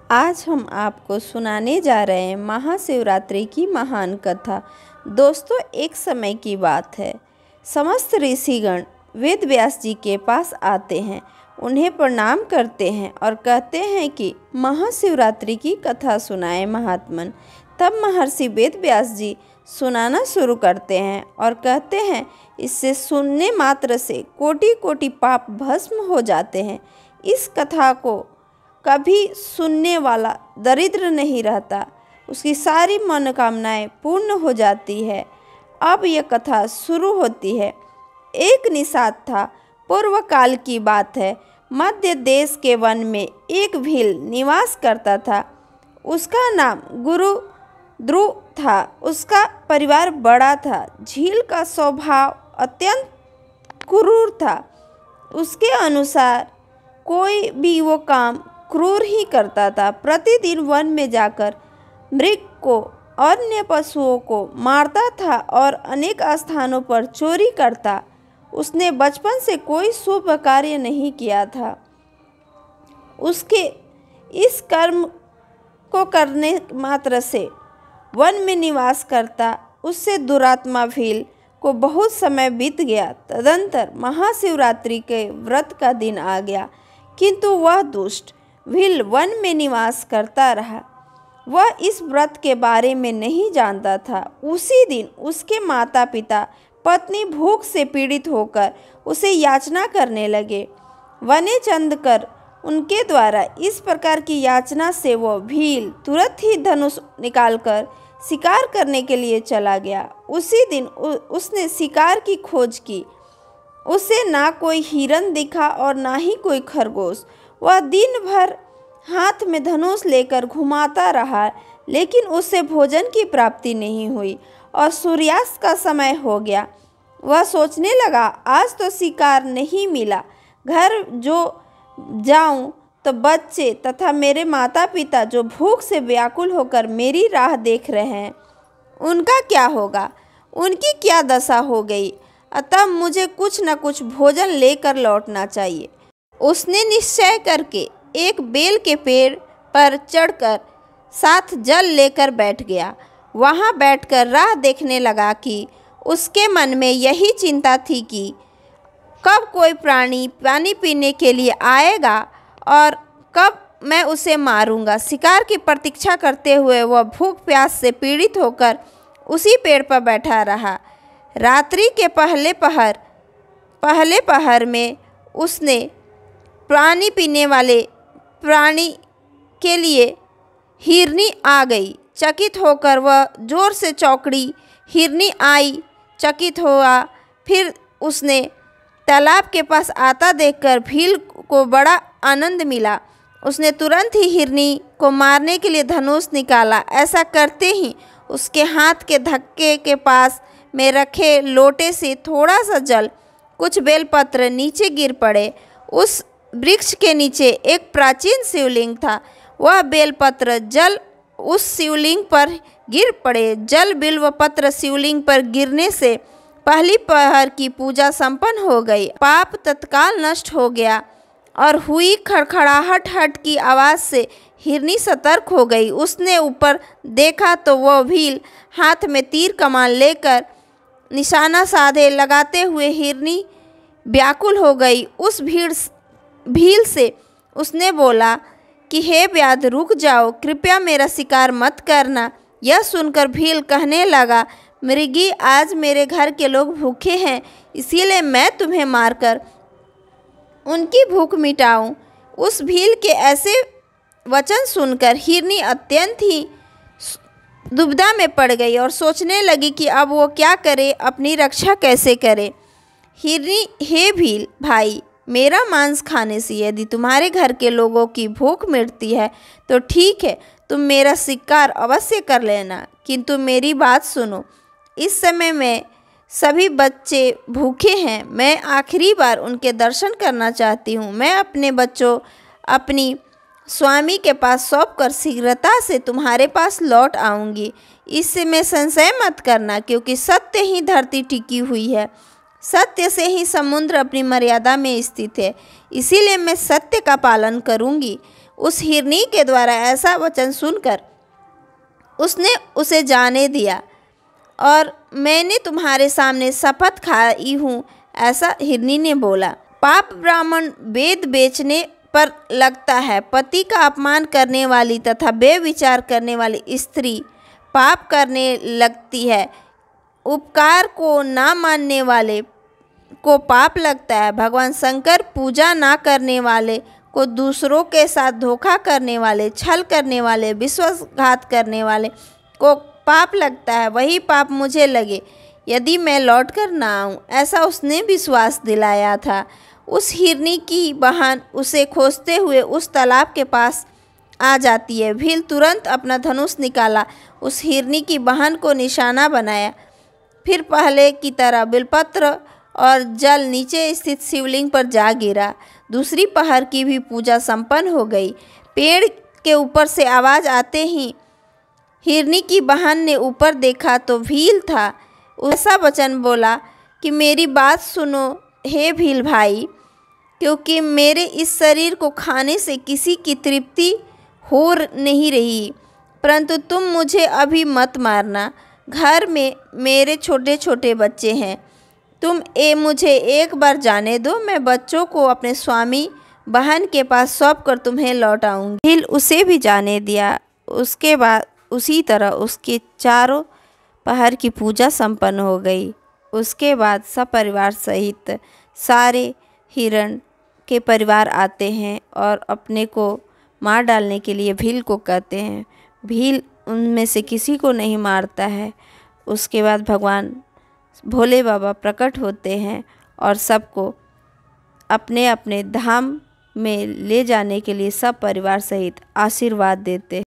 आज हम आपको सुनाने जा रहे हैं महाशिवरात्रि की महान कथा। दोस्तों, एक समय की बात है। समस्त ऋषिगण वेद व्यास जी के पास आते हैं, उन्हें प्रणाम करते हैं और कहते हैं कि महाशिवरात्रि की कथा सुनाएं महात्मन। तब महर्षि वेद व्यास जी सुनाना शुरू करते हैं और कहते हैं, इससे सुनने मात्र से कोटि कोटि पाप भस्म हो जाते हैं। इस कथा को कभी सुनने वाला दरिद्र नहीं रहता, उसकी सारी मनोकामनाएं पूर्ण हो जाती है। अब यह कथा शुरू होती है। एक निषाद था। पूर्व काल की बात है। मध्य देश के वन में एक भील निवास करता था। उसका नाम गुरु ध्रुव था। उसका परिवार बड़ा था। झील का स्वभाव अत्यंत क्रूर था। उसके अनुसार कोई भी वो काम क्रूर ही करता था। प्रतिदिन वन में जाकर मृग को, अन्य पशुओं को मारता था और अनेक स्थानों पर चोरी करता। उसने बचपन से कोई शुभ कार्य नहीं किया था। उसके इस कर्म को करने मात्र से वन में निवास करता उससे दुरात्मा भील को बहुत समय बीत गया। तदंतर महाशिवरात्रि के व्रत का दिन आ गया, किंतु वह दुष्ट भील वन में निवास करता रहा। वह इस व्रत के बारे में नहीं जानता था। उसी दिन उसके माता पिता पत्नी भूख से पीड़ित होकर उसे याचना करने लगे। वने चंद कर उनके द्वारा इस प्रकार की याचना से वह भील तुरंत ही धनुष निकालकर शिकार करने के लिए चला गया। उसी दिन उसने शिकार की खोज की। उसे ना कोई हिरन दिखा और ना ही कोई खरगोश। वह दिन भर हाथ में धनुष लेकर घुमाता रहा, लेकिन उसे भोजन की प्राप्ति नहीं हुई और सूर्यास्त का समय हो गया। वह सोचने लगा, आज तो शिकार नहीं मिला, घर जो जाऊं तो बच्चे तथा मेरे माता पिता जो भूख से व्याकुल होकर मेरी राह देख रहे हैं, उनका क्या होगा, उनकी क्या दशा हो गई। अतः मुझे कुछ न कुछ भोजन लेकर लौटना चाहिए। उसने निश्चय करके एक बेल के पेड़ पर चढ़कर साथ जल लेकर बैठ गया। वहाँ बैठकर राह देखने लगा कि उसके मन में यही चिंता थी कि कब कोई प्राणी पानी पीने के लिए आएगा और कब मैं उसे मारूंगा। शिकार की प्रतीक्षा करते हुए वह भूख प्यास से पीड़ित होकर उसी पेड़ पर बैठा रहा। रात्रि के पहले पहर में उसने पानी पीने वाले प्राणी के लिए हिरनी आ गई। चकित होकर वह जोर से चौकड़ी। हिरनी आई, चकित हुआ। फिर उसने तालाब के पास आता देखकर भील को बड़ा आनंद मिला। उसने तुरंत ही हिरनी को मारने के लिए धनुष निकाला। ऐसा करते ही उसके हाथ के धक्के के पास में रखे लोटे से थोड़ा सा जल, कुछ बेलपत्र नीचे गिर पड़े। उस वृक्ष के नीचे एक प्राचीन शिवलिंग था। वह बेलपत्र जल उस शिवलिंग पर गिर पड़े। जल बिल्व पत्र शिवलिंग पर गिरने से पहली पहर की पूजा संपन्न हो गई। पाप तत्काल नष्ट हो गया और हुई खड़खड़ाहट हट की आवाज़ से हिरनी सतर्क हो गई। उसने ऊपर देखा तो वह भील हाथ में तीर कमान लेकर निशाना साधे लगाते हुए हिरनी व्याकुल हो गई। उस भील से उसने बोला कि हे व्याध, रुक जाओ, कृपया मेरा शिकार मत करना। यह सुनकर भील कहने लगा, मृगी, आज मेरे घर के लोग भूखे हैं, इसीलिए मैं तुम्हें मारकर उनकी भूख मिटाऊं। उस भील के ऐसे वचन सुनकर हिरनी अत्यंत ही दुविधा में पड़ गई और सोचने लगी कि अब वो क्या करे, अपनी रक्षा कैसे करे। हिरनी, हे भील भाई, मेरा मांस खाने से यदि तुम्हारे घर के लोगों की भूख मिटती है तो ठीक है, तुम मेरा शिकार अवश्य कर लेना, किंतु मेरी बात सुनो। इस समय में सभी बच्चे भूखे हैं। मैं आखिरी बार उनके दर्शन करना चाहती हूँ। मैं अपने बच्चों अपनी स्वामी के पास सौंपकर शीघ्रता से तुम्हारे पास लौट आऊँगी। इससे मैं संशय मत करना, क्योंकि सत्य ही धरती टिकी हुई है। सत्य से ही समुद्र अपनी मर्यादा में स्थित है, इसीलिए मैं सत्य का पालन करूंगी। उस हिरनी के द्वारा ऐसा वचन सुनकर उसने उसे जाने दिया और मैंने तुम्हारे सामने शपथ खाई हूँ, ऐसा हिरनी ने बोला। पाप ब्राह्मण वेद बेचने पर लगता है। पति का अपमान करने वाली तथा बेविचार करने वाली स्त्री पाप करने लगती है। उपकार को ना मानने वाले को पाप लगता है। भगवान शंकर पूजा ना करने वाले को, दूसरों के साथ धोखा करने वाले, छल करने वाले, विश्वासघात करने वाले को पाप लगता है। वही पाप मुझे लगे यदि मैं लौट कर ना आऊँ, ऐसा उसने विश्वास दिलाया था। उस हिरनी की बहन उसे खोजते हुए उस तालाब के पास आ जाती है। भील तुरंत अपना धनुष निकाला, उस हिरनी की बहन को निशाना बनाया। फिर पहले की तरह बिलपत्र और जल नीचे स्थित शिवलिंग पर जा गिरा। दूसरी पहर की भी पूजा संपन्न हो गई। पेड़ के ऊपर से आवाज़ आते ही हिरनी की बहन ने ऊपर देखा तो भील था। ऐसा वचन बोला कि मेरी बात सुनो हे भील भाई, क्योंकि मेरे इस शरीर को खाने से किसी की तृप्ति हो नहीं रही, परंतु तुम मुझे अभी मत मारना। घर में मेरे छोटे छोटे बच्चे हैं। तुम मुझे एक बार जाने दो, मैं बच्चों को अपने स्वामी बहन के पास सौंप कर तुम्हें लौट आऊँगी। भील उसे भी जाने दिया। उसके बाद उसी तरह उसके चारों पहर की पूजा संपन्न हो गई। उसके बाद सब परिवार सहित सारे हिरण के परिवार आते हैं और अपने को मार डालने के लिए भील को कहते हैं। भील उनमें से किसी को नहीं मारता है। उसके बाद भगवान भोले बाबा प्रकट होते हैं और सबको अपने अपने धाम में ले जाने के लिए सब परिवार सहित आशीर्वाद देते हैं।